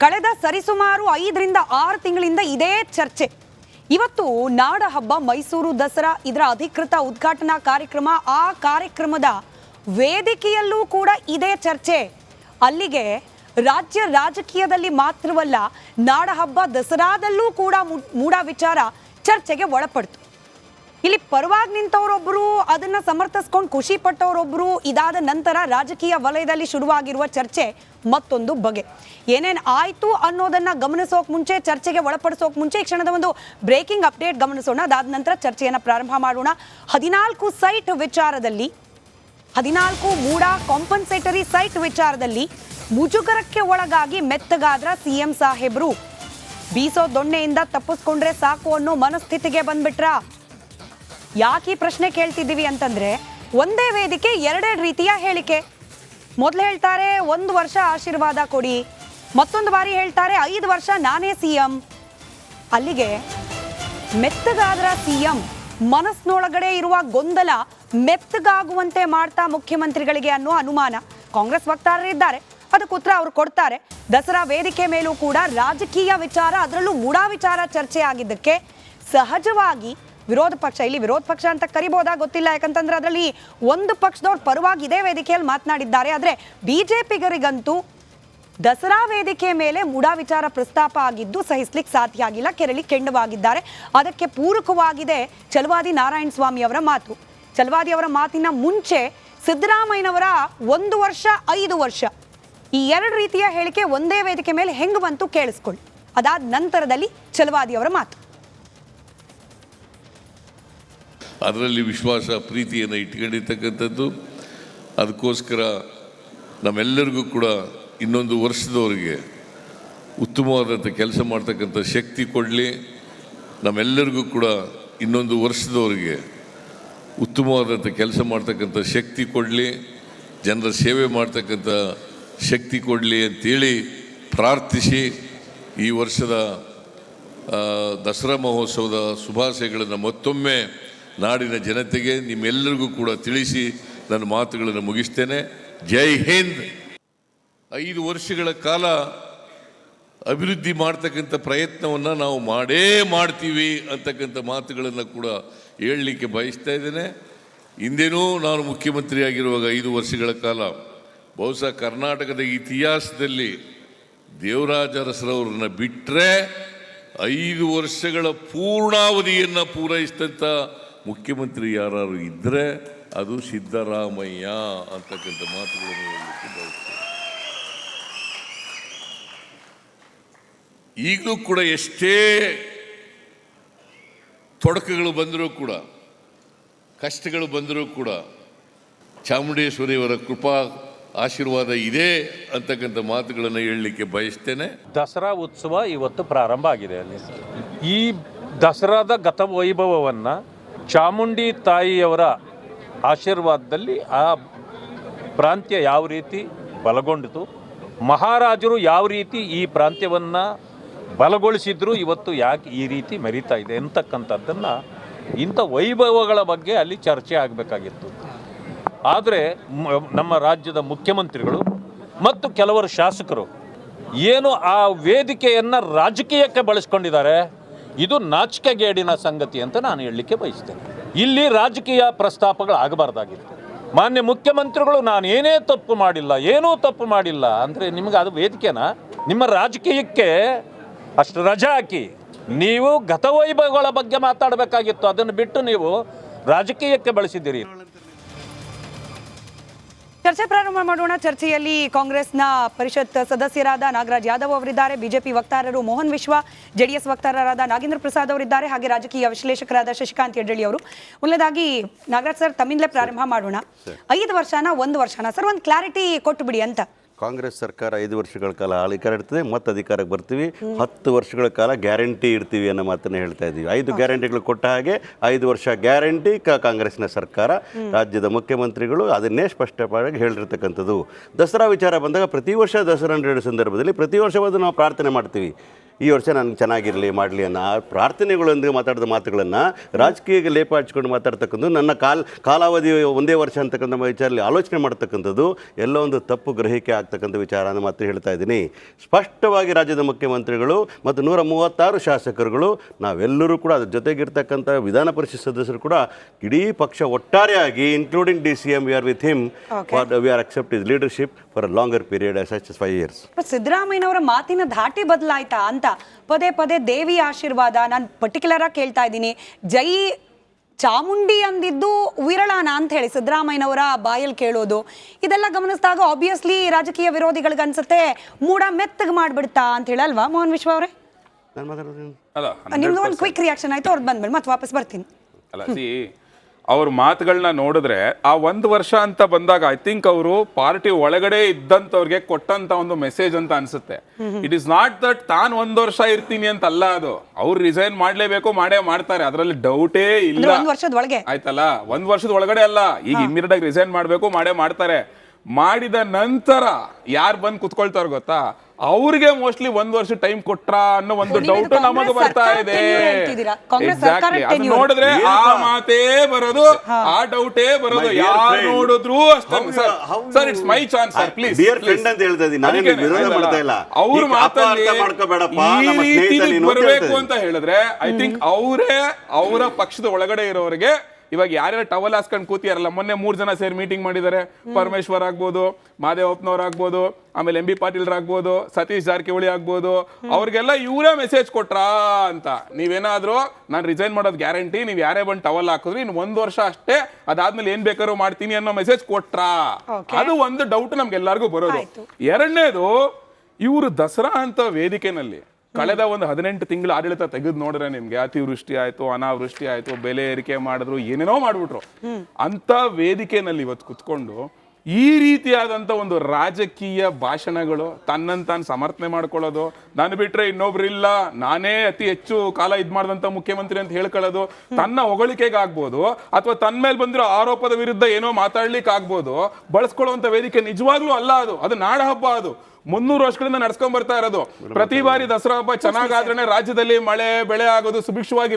ಕಳೆದ ಸರಿಸುಮಾರು 5 ರಿಂದ 6 ತಿಂಗಳಿಂದ ಇದೇ ಚರ್ಚೆ. ಇವತ್ತು ನಾಡ ಹಬ್ಬ ಮೈಸೂರು ದಸರಾ, ಇದರ ಅಧಿಕೃತ ಉದ್ಘಾಟನಾ ಕಾರ್ಯಕ್ರಮ, ಆ ಕಾರ್ಯಕ್ರಮದ ವೇದಿಕೆಯಲ್ಲೂ ಕೂಡ ಇದೇ ಚರ್ಚೆ. ಅಲ್ಲಿಗೆ ರಾಜ್ಯ ರಾಜಕೀಯದಲ್ಲಿ ಮಾತ್ರವಲ್ಲ, ನಾಡ ಹಬ್ಬ ದಸರಾದಲ್ಲೂ ಕೂಡ ಮೂಡ ವಿಚಾರ ಚರ್ಚೆಗೆ ಒಳಪಡ್ತು. ಇಲ್ಲಿ ಪರವಾಗಿ ನಿಂತವರೊಬ್ಬರು ಅದನ್ನ ಸಮರ್ಥಿಸ್ಕೊಂಡು ಖುಷಿ ಪಟ್ಟವರೊಬ್ಬರು. ಇದಾದ ನಂತರ ರಾಜಕೀಯ ವಲಯದಲ್ಲಿ ಶುರುವಾಗಿರುವ ಚರ್ಚೆ ಮತ್ತೊಂದು ಬಗೆ. ಏನೇನು ಆಯ್ತು ಅನ್ನೋದನ್ನ ಗಮನಿಸೋಕೆ ಮುಂಚೆ, ಚರ್ಚೆಗೆ ಒಳಪಡಿಸೋಕೆ ಮುಂಚೆ ಈ ಕ್ಷಣದ ಒಂದು ಬ್ರೇಕಿಂಗ್ ಅಪ್ಡೇಟ್ ಗಮನಿಸೋಣ. ಅದಾದ ನಂತರ ಚರ್ಚೆಯನ್ನು ಪ್ರಾರಂಭ ಮಾಡೋಣ. 14 ಸೈಟ್ ವಿಚಾರದಲ್ಲಿ, 14 ಮೂಡ ಕಾಂಪನ್ಸೇಟರಿ ಸೈಟ್ ವಿಚಾರದಲ್ಲಿ ಮುಜುಗರಕ್ಕೆ ಒಳಗಾಗಿ ಮೆತ್ತಗಾದ್ರ ಸಿಎಂ ಸಾಹೇಬ್ರು. ಬೀಸೋ ದೊಣ್ಣೆಯಿಂದ ತಪ್ಪಿಸ್ಕೊಂಡ್ರೆ ಸಾಕು ಅನ್ನೋ ಮನಸ್ಥಿತಿಗೆ ಬಂದ್ಬಿಟ್ರ. ಯಾಕೆ ಈ ಪ್ರಶ್ನೆ ಕೇಳ್ತಿದ್ದೀವಿ ಅಂತಂದ್ರೆ, ಒಂದೇ ವೇದಿಕೆ ಎರಡೆರಡು ರೀತಿಯ ಹೇಳಿಕೆ. ಮೊದಲು ಹೇಳ್ತಾರೆ 1 ವರ್ಷ ಆಶೀರ್ವಾದ ಕೊಡಿ, ಮತ್ತೊಂದು ಬಾರಿ ಹೇಳ್ತಾರೆ 5 ವರ್ಷ ನಾನೇ ಸಿಎಂ. ಅಲ್ಲಿಗೆ ಮೆತ್ತಗಾದ್ರ ಸಿಎಂ ಮನಸ್ಸಿನೊಳಗಡೆ ಇರುವ ಗೊಂದಲ ಮೆತ್ತಗಾಗುವಂತೆ ಮಾಡ್ತಾ ಮುಖ್ಯಮಂತ್ರಿಗಳಿಗೆ ಅನ್ನೋ ಅನುಮಾನ. ಕಾಂಗ್ರೆಸ್ ವಕ್ತಾರರಿದ್ದಾರೆ, ಅದಕ್ಕೆ ಉತ್ತರ ಅವರು ಕೊಡ್ತಾರೆ. ದಸರಾ ವೇದಿಕೆ ಮೇಲೂ ಕೂಡ ರಾಜಕೀಯ ವಿಚಾರ, ಅದರಲ್ಲೂ ಮೂಡ ವಿಚಾರ ಚರ್ಚೆ ಆಗಿದ್ದಕ್ಕೆ ಸಹಜವಾಗಿ ವಿರೋಧ ಪಕ್ಷ, ಇಲ್ಲಿ ವಿರೋಧ ಪಕ್ಷ ಅಂತ ಕರಿಬೋದಾ ಗೊತ್ತಿಲ್ಲ, ಯಾಕಂತಂದ್ರೆ ಅದರಲ್ಲಿ ಒಂದು ಪಕ್ಷದವ್ರ ಪರವಾಗಿ ಇದೇ ವೇದಿಕೆಯಲ್ಲಿ ಮಾತನಾಡಿದ್ದಾರೆ. ಆದರೆ ಬಿಜೆಪಿಗರಿಗಂತೂ ದಸರಾ ವೇದಿಕೆ ಮೇಲೆ ಮೂಡ ವಿಚಾರ ಪ್ರಸ್ತಾಪ ಆಗಿದ್ದು ಸಹಿಸ್ಲಿಕ್ಕೆ ಸಾಧ್ಯ ಆಗಿಲ್ಲ, ಕೆರಳಿ ಕೆಂಡವಾಗಿದ್ದಾರೆ. ಅದಕ್ಕೆ ಪೂರಕವಾಗಿದೆ ಛಲವಾದಿ ನಾರಾಯಣ ಸ್ವಾಮಿ ಅವರ ಮಾತು. ಛಲವಾದಿ ಅವರ ಮಾತಿನ ಮುಂಚೆ ಸಿದ್ದರಾಮಯ್ಯನವರ 1 ವರ್ಷ 5 ವರ್ಷ ಈ 2 ರೀತಿಯ ಹೇಳಿಕೆ ಒಂದೇ ವೇದಿಕೆ ಮೇಲೆ ಹೆಂಗೆ ಬಂತು ಕೇಳಿಸ್ಕೊಳ್ಳಿ. ಅದಾದ ನಂತರದಲ್ಲಿ ಛಲವಾದಿ ಅವರ ಮಾತು. ಅದರಲ್ಲಿ ವಿಶ್ವಾಸ, ಪ್ರೀತಿಯನ್ನು ಇಟ್ಕೊಂಡಿರ್ತಕ್ಕಂಥದ್ದು. ಅದಕ್ಕೋಸ್ಕರ ನಮ್ಮೆಲ್ಲರಿಗೂ ಕೂಡ ಇನ್ನೊಂದು ವರ್ಷದವರೆಗೆ ಉತ್ತಮವಾದಂಥ ಕೆಲಸ ಮಾಡ್ತಕ್ಕಂಥ ಶಕ್ತಿ ಕೊಡಲಿ. ನಮ್ಮೆಲ್ಲರಿಗೂ ಕೂಡ ಇನ್ನೊಂದು ವರ್ಷದವರೆಗೆ ಉತ್ತಮವಾದಂಥ ಕೆಲಸ ಮಾಡ್ತಕ್ಕಂಥ ಶಕ್ತಿ ಕೊಡಲಿ, ಜನರ ಸೇವೆ ಮಾಡ್ತಕ್ಕಂಥ ಶಕ್ತಿ ಕೊಡಲಿ ಅಂತೇಳಿ ಪ್ರಾರ್ಥಿಸಿ, ಈ ವರ್ಷದ ದಸರಾ ಮಹೋತ್ಸವದ ಶುಭಾಶಯಗಳನ್ನು ಮತ್ತೊಮ್ಮೆ ನಾಡಿನ ಜನತೆಗೆ, ನಿಮ್ಮೆಲ್ಲರಿಗೂ ಕೂಡ ತಿಳಿಸಿ ನನ್ನ ಮಾತುಗಳನ್ನು ಮುಗಿಸ್ತೇನೆ. ಜೈ ಹಿಂದ್. 5 ವರ್ಷಗಳ ಕಾಲ ಅಭಿವೃದ್ಧಿ ಮಾಡ್ತಕ್ಕಂಥ ಪ್ರಯತ್ನವನ್ನು ನಾವು ಮಾಡೇ ಮಾಡ್ತೀವಿ ಅಂತಕ್ಕಂಥ ಮಾತುಗಳನ್ನು ಕೂಡ ಹೇಳಲಿಕ್ಕೆ ಬಯಸ್ತಾ ಇದ್ದೇನೆ. ಹಿಂದೇನೂ ನಾನು ಮುಖ್ಯಮಂತ್ರಿಯಾಗಿರುವಾಗ 5 ವರ್ಷಗಳ ಕಾಲ ಬಹುಶಃ ಕರ್ನಾಟಕದ ಇತಿಹಾಸದಲ್ಲಿ ದೇವರಾಜ ಅರಸರವ್ರನ್ನ ಬಿಟ್ಟರೆ 5 ವರ್ಷಗಳ ಪೂರ್ಣಾವಧಿಯನ್ನು ಪೂರೈಸಿದಂಥ ಮುಖ್ಯಮಂತ್ರಿ ಯಾರು ಇದ್ದರೆ ಅದು ಸಿದ್ದರಾಮಯ್ಯ ಅಂತಕ್ಕಂಥ ಮಾತುಗಳನ್ನು ಹೇಳಲಿಕ್ಕೆ ಬಯಸ್ತೇನೆ. ಈಗಲೂ ಕೂಡ ಎಷ್ಟೇ ತೊಡಕುಗಳು ಬಂದರೂ ಕೂಡ, ಕಷ್ಟಗಳು ಬಂದರೂ ಕೂಡ ಚಾಮುಂಡೇಶ್ವರಿಯವರ ಕೃಪಾ ಆಶೀರ್ವಾದ ಇದೆ ಅಂತಕ್ಕಂಥ ಮಾತುಗಳನ್ನು ಹೇಳಲಿಕ್ಕೆ ಬಯಸ್ತೇನೆ. ದಸರಾ ಉತ್ಸವ ಇವತ್ತು ಪ್ರಾರಂಭ ಆಗಿದೆ. ಅಲ್ಲಿ ಈ ದಸರಾದ ಗತವೈಭವವನ್ನು ಚಾಮುಂಡಿ ತಾಯಿಯವರ ಆಶೀರ್ವಾದದಲ್ಲಿ ಆ ಪ್ರಾಂತ್ಯ ಯಾವ ರೀತಿ ಬಲಗೊಂಡಿತು, ಮಹಾರಾಜರು ಯಾವ ರೀತಿ ಈ ಪ್ರಾಂತ್ಯವನ್ನು ಬಲಗೊಳಿಸಿದ್ರು, ಇವತ್ತು ಯಾಕೆ ಈ ರೀತಿ ಮೆರೀತಾ ಇದೆ ಅಂತಕ್ಕಂಥದ್ದನ್ನು, ಇಂಥ ವೈಭವಗಳ ಬಗ್ಗೆ ಅಲ್ಲಿ ಚರ್ಚೆ ಆಗಬೇಕಾಗಿತ್ತು. ಆದರೆ ನಮ್ಮ ರಾಜ್ಯದ ಮುಖ್ಯಮಂತ್ರಿಗಳು ಮತ್ತು ಕೆಲವರು ಶಾಸಕರು ಏನು ಆ ವೇದಿಕೆಯನ್ನು ರಾಜಕೀಯಕ್ಕೆ ಬಳಸ್ಕೊಂಡಿದ್ದಾರೆ. ಇದು ನಾಚಿಕೆಗೇಡಿನ ಸಂಗತಿ ಅಂತ ನಾನು ಹೇಳಲಿಕ್ಕೆ ಬಯಸ್ತೇನೆ. ಇಲ್ಲಿ ರಾಜಕೀಯ ಪ್ರಸ್ತಾಪಗಳು ಆಗಬಾರ್ದಾಗಿತ್ತು. ಮಾನ್ಯ ಮುಖ್ಯಮಂತ್ರಿಗಳು ನಾನು ಏನೇ ತಪ್ಪು ಮಾಡಿಲ್ಲ, ಏನೂ ತಪ್ಪು ಮಾಡಿಲ್ಲ ಅಂದರೆ ನಿಮಗೆ ಅದು ವೇದಿಕೆನಾ? ನಿಮ್ಮ ರಾಜಕೀಯಕ್ಕೆ ಅಷ್ಟು ರಜಾ ಹಾಕಿ ನೀವು ಗತವೈಭವಗಳ ಬಗ್ಗೆ ಮಾತಾಡಬೇಕಾಗಿತ್ತು. ಅದನ್ನು ಬಿಟ್ಟು ನೀವು ರಾಜಕೀಯಕ್ಕೆ ಬಳಸಿದ್ದೀರಿ. ಚರ್ಚೆ ಪ್ರಾರಂಭ ಮಾಡೋಣ. ಚರ್ಚೆಯಲ್ಲಿ ಕಾಂಗ್ರೆಸ್ನ ಪರಿಷತ್ ಸದಸ್ಯರಾದ ನಾಗರಾಜ್ ಯಾದವ್ ಅವರಿದ್ದಾರೆ, ಬಿಜೆಪಿ ವಕ್ತಾರರು ಮೋಹನ್ ವಿಶ್ವ, ಜೆಡಿಎಸ್ ವಕ್ತಾರರಾದ ನಾಗೇಂದ್ರ ಪ್ರಸಾದ್ ಅವರಿದ್ದಾರೆ, ಹಾಗೆ ರಾಜಕೀಯ ವಿಶ್ಲೇಷಕರಾದ ಶಶಿಕಾಂತ್ ಯಡ್ರಳ್ಳಿ ಅವರು. ಮೊದಲನೇದಾಗಿ ನಾಗರಾಜ್ ಸರ್, ತಮ್ಮಿಂದಲೇ ಪ್ರಾರಂಭ ಮಾಡೋಣ. 5 ವರ್ಷನ 1 ವರ್ಷನ ಸರ್, ಒಂದು ಕ್ಲಾರಿಟಿ ಕೊಟ್ಟು ಬಿಡಿ ಅಂತ. ಕಾಂಗ್ರೆಸ್ ಸರ್ಕಾರ 5 ವರ್ಷಗಳ ಕಾಲ ಅಧಿಕಾರ ಇರ್ತದೆ, ಮತ್ತೆ ಅಧಿಕಾರಕ್ಕೆ ಬರ್ತೀವಿ, 10 ವರ್ಷಗಳ ಕಾಲ ಗ್ಯಾರಂಟಿ ಇರ್ತೀವಿ ಅನ್ನೋ ಮಾತನ್ನು ಹೇಳ್ತಾ ಇದ್ದೀವಿ. 5 ಗ್ಯಾರಂಟಿಗಳು ಕೊಟ್ಟ ಹಾಗೆ 5 ವರ್ಷ ಗ್ಯಾರಂಟಿ ಕಾಂಗ್ರೆಸ್ನ ಸರ್ಕಾರ, ರಾಜ್ಯದ ಮುಖ್ಯಮಂತ್ರಿಗಳು ಅದನ್ನೇ ಸ್ಪಷ್ಟವಾಗಿ ಹೇಳಿರ್ತಕ್ಕಂಥದ್ದು. ದಸರಾ ವಿಚಾರ ಬಂದಾಗ ಪ್ರತಿ ವರ್ಷ ದಸರಾ ನಡೆಯೋ ಸಂದರ್ಭದಲ್ಲಿ ಪ್ರತಿ ವರ್ಷವಾದ ನಾವು ಪ್ರಾರ್ಥನೆ ಮಾಡ್ತೀವಿ, ಈ ವರ್ಷ ನನಗೆ ಚೆನ್ನಾಗಿರಲಿ ಮಾಡಲಿ ಅನ್ನೋ ಆ ಪ್ರಾರ್ಥನೆಗಳೊಂದಿಗೆ ಮಾತಾಡಿದ ಮಾತುಗಳನ್ನು ರಾಜಕೀಯಕ್ಕೆ ಲೇಪ ಹಚ್ಕೊಂಡು ಮಾತಾಡ್ತಕ್ಕಂಥದ್ದು, ನನ್ನ ಕಾಲಾವಧಿ ಒಂದೇ ವರ್ಷ ಅಂತಕ್ಕಂಥ ವಿಚಾರದಲ್ಲಿ ಆಲೋಚನೆ ಮಾಡ್ತಕ್ಕಂಥದ್ದು ಎಲ್ಲ ಒಂದು ತಪ್ಪು ಗ್ರಹಿಕೆ ಆಗ್ತಕ್ಕಂಥ ವಿಚಾರ ಅನ್ನೋ ಮಾತು ಹೇಳ್ತಾ ಇದ್ದೀನಿ. ಸ್ಪಷ್ಟವಾಗಿ ರಾಜ್ಯದ ಮುಖ್ಯಮಂತ್ರಿಗಳು ಮತ್ತು 136 ಶಾಸಕರುಗಳು ನಾವೆಲ್ಲರೂ ಕೂಡ ಅದ್ರ ಜೊತೆಗಿರ್ತಕ್ಕಂಥ ವಿಧಾನ ಪರಿಷತ್ ಸದಸ್ಯರು ಕೂಡ ಇಡೀ ಪಕ್ಷ ಒಟ್ಟಾರೆಯಾಗಿ including DCM we are with him, we are accept is leadership for a longer period as such as 5 years. ಸಿದ್ದರಾಮಯ್ಯನವರ ಮಾತಿನ ಧಾಟಿ ಬದಲಾಯ್ತಾ ಅಂತ ಪದೇ ಪದೇ ದೇವಿ ಆಶೀರ್ವಾದ, ನಾನು ಪರ್ಟಿಕ್ಯುಲರ್ ಆಗಿ ಕೇಳ್ತಾ ಇದ್ದೀನಿ, ಜೈ ಚಾಮುಂಡಿ ಅಂದಿದ್ದು ವಿರಳಾನ ಅಂತ ಹೇಳಿ ಸಿದ್ದರಾಮಯ್ಯನವರ ಬಾಯಲ್ಲಿ ಕೇಳೋದು, ಇದೆಲ್ಲ ಗಮನಿಸಿದಾಗ ಆಬ್ವಿಯಸ್ಲಿ ರಾಜಕೀಯ ವಿರೋಧಿಗಳಿಗೆ ಅನ್ಸುತ್ತೆ ಮೂಡ ಮೆತ್ತಗೆ ಮಾಡ್ಬಿಡ್ತಾ ಅಂತ ಹೇಳಿ ಅಲ್ವಾ ಮೋಹನ್ ವಿಶ್ವ ಅವರೇ? ನಾನು ಮಾತಾಡೋದು ನಿಮ್ದು ಒಂದು ಕ್ವಿಕ್ ರಿಯಾಕ್ಷನ್ ಆಯ್ತು, ಅವ್ರದ್ದು ಬಂದ್ಮೇಲೆ ಮತ್ತೆ ವಾಪಸ್ ಬರ್ತೀನಿ. ಅಲ್ಲ ಸಿ ಅವ್ರ ಮಾತುಗಳನ್ನ ನೋಡಿದ್ರೆ ಆ 1 ವರ್ಷ ಅಂತ ಬಂದಾಗ ಐ ಥಿಂಕ್ ಅವರು ಪಾರ್ಟಿ ಒಳಗಡೆ ಇದ್ದಂತವ್ರಿಗೆ ಕೊಟ್ಟಂತ ಒಂದು ಮೆಸೇಜ್ ಅಂತ ಅನ್ಸುತ್ತೆ. ಇಟ್ ಇಸ್ ನಾಟ್ ದಟ್ ತಾನು 1 ವರ್ಷ ಇರ್ತೀನಿ ಅಂತ ಅಲ್ಲ, ಅದು ಅವ್ರು ರಿಸೈನ್ ಮಾಡ್ಲೇಬೇಕು, ಮಾಡೇ ಮಾಡ್ತಾರೆ, ಅದರಲ್ಲಿ ಡೌಟೇ ಇಲ್ಲ. 1 ವರ್ಷದ ಒಳಗೆ ಆಯ್ತಲ್ಲ, 1 ವರ್ಷದ ಒಳಗಡೆ ಅಲ್ಲ, ಈಗ ಇಮಿಡಿಯೇಟ್ ಆಗಿ ರಿಸೈನ್ ಮಾಡ್ಬೇಕು, ಮಾಡೇ ಮಾಡ್ತಾರೆ. ಮಾಡಿದ ನಂತರ ಯಾರು ಬಂದು ಕುತ್ಕೊಳ್ತಾರ ಗೊತ್ತಾ, ಅವ್ರಿಗೆ ಮೋಸ್ಟ್ಲಿ 1 ವರ್ಷ ಟೈಮ್ ಕೊಟ್ರ ಅನ್ನೋ ಒಂದು ಡೌಟ್ ನಮಗೆ ಬರ್ತಾ ಇದೆ. ಎಕ್ಸಾಕ್ಟ್ಲಿ, ಅದು ನೋಡಿದ್ರೆ ಆ ಮಾತೇ ಬರೋದು, ಆ ಡೌಟೇ ಬರೋದು, ಯಾರು ನೋಡಿದ್ರು ಅಷ್ಟೇ. Sir it's my chance sir, please ಅಂತ ಹೇಳ್ತಾ ಇದ್ದೀನಿ, ನಾನೇನು ವಿರೋಧ ಮಾಡ್ತಾ ಇಲ್ಲ. ಅವ್ರ ಮಾತಲ್ಲಿ ಈ ರೀತಿ ಬರಬೇಕು ಅಂತ ಹೇಳಿದ್ರೆ ಐ ಥಿಂಕ್ ಅವರೇ ಅವರ ಪಕ್ಷದ ಒಳಗಡೆ ಇರೋರಿಗೆ ಇವಾಗ ಯಾರ್ಯಾರು ಟವಲ್ ಹಾಸ್ಕೊಂಡು ಕೂತಿಯಾರಲ್ಲ, ಮೊನ್ನೆ 3 ಜನ ಸೇರಿ ಮೀಟಿಂಗ್ ಮಾಡಿದ್ದಾರೆ, ಪರಮೇಶ್ವರ್ ಆಗ್ಬೋದು, ಮಾದೇವಪ್ಪನವ್ರು ಆಗ್ಬೋದು, ಆಮೇಲೆ MB ಪಾಟೀಲ್ ಆಗ್ಬೋದು, ಸತೀಶ್ ಜಾರಕಿಹೊಳಿ ಆಗ್ಬೋದು, ಅವ್ರಿಗೆಲ್ಲ ಇವರೇ ಮೆಸೇಜ್ ಕೊಟ್ರಾ ಅಂತ, ನೀವೇನಾದ್ರೂ ನಾನು ರಿಸೈನ್ ಮಾಡೋದು ಗ್ಯಾರಂಟಿ, ನೀವು ಯಾರೇ ಬಂದು ಟವಲ್ ಹಾಕಿದ್ರಿ ಇನ್ನು 1 ವರ್ಷ ಅಷ್ಟೇ, ಅದಾದ್ಮೇಲೆ ಏನ್ ಬೇಕಾದ್ರೂ ಮಾಡ್ತೀನಿ ಅನ್ನೋ ಮೆಸೇಜ್ ಕೊಟ್ರಾ, ಅದು ಒಂದು ಡೌಟ್ ನಮ್ಗೆಲ್ಲರಿಗೂ ಬರೋದು. ಎರಡನೇದು, ಇವರು ದಸರಾ ಅಂತ ವೇದಿಕೆನಲ್ಲಿ ಕಳೆದ ಒಂದು 18 ತಿಂಗಳ ಆಡಳಿತ ತೆಗೆದು ನೋಡ್ರೆ ನಿಮ್ಗೆ ಅತಿವೃಷ್ಟಿ ಆಯ್ತು, ಅನಾವೃಷ್ಟಿ ಆಯ್ತು, ಬೆಲೆ ಏರಿಕೆ ಮಾಡಿದ್ರು, ಏನೇನೋ ಮಾಡ್ಬಿಟ್ರು. ಅಂತ ವೇದಿಕೆನಲ್ಲಿ ಇವತ್ತು ಕುತ್ಕೊಂಡು ಈ ರೀತಿಯಾದಂಥ ಒಂದು ರಾಜಕೀಯ ಭಾಷಣಗಳು, ತನ್ನಂತಾನು ಸಮರ್ಥನೆ ಮಾಡ್ಕೊಳ್ಳೋದು, ನಾನು ಬಿಟ್ರೆ ಇನ್ನೊಬ್ರು ಇಲ್ಲ, ನಾನೇ ಅತಿ ಹೆಚ್ಚು ಕಾಲ ಮಾಡ್ದಂತ ಮುಖ್ಯಮಂತ್ರಿ ಅಂತ ಹೇಳ್ಕೊಳ್ಳೋದು, ತನ್ನ ಹೊಗಳಿಕೆಗೆ ಆಗ್ಬೋದು ಅಥವಾ ತನ್ನ ಮೇಲೆ ಬಂದಿರೋ ಆರೋಪದ ವಿರುದ್ಧ ಏನೋ ಮಾತಾಡ್ಲಿಕ್ಕೆ ಆಗ್ಬೋದು, ಬಳಸ್ಕೊಳ್ಳುವಂತ ವೇದಿಕೆ ನಿಜವಾಗ್ಲೂ ಅಲ್ಲ ಅದು. ಅದು ನಾಡ ಹಬ್ಬ, ಅದು 300 ವರ್ಷಗಳಿಂದ ನಡ್ಸ್ಕೊಂಡ್ ಬರ್ತಾ ಇರೋದು. ಪ್ರತಿ ಬಾರಿ ದಸರಾ ಹಬ್ಬ ಚೆನ್ನಾಗಾದ್ರೆ ರಾಜ್ಯದಲ್ಲಿ ಮಳೆ ಬೆಳೆ ಆಗೋದು, ಸುಭಿಕ್ಷವಾಗಿ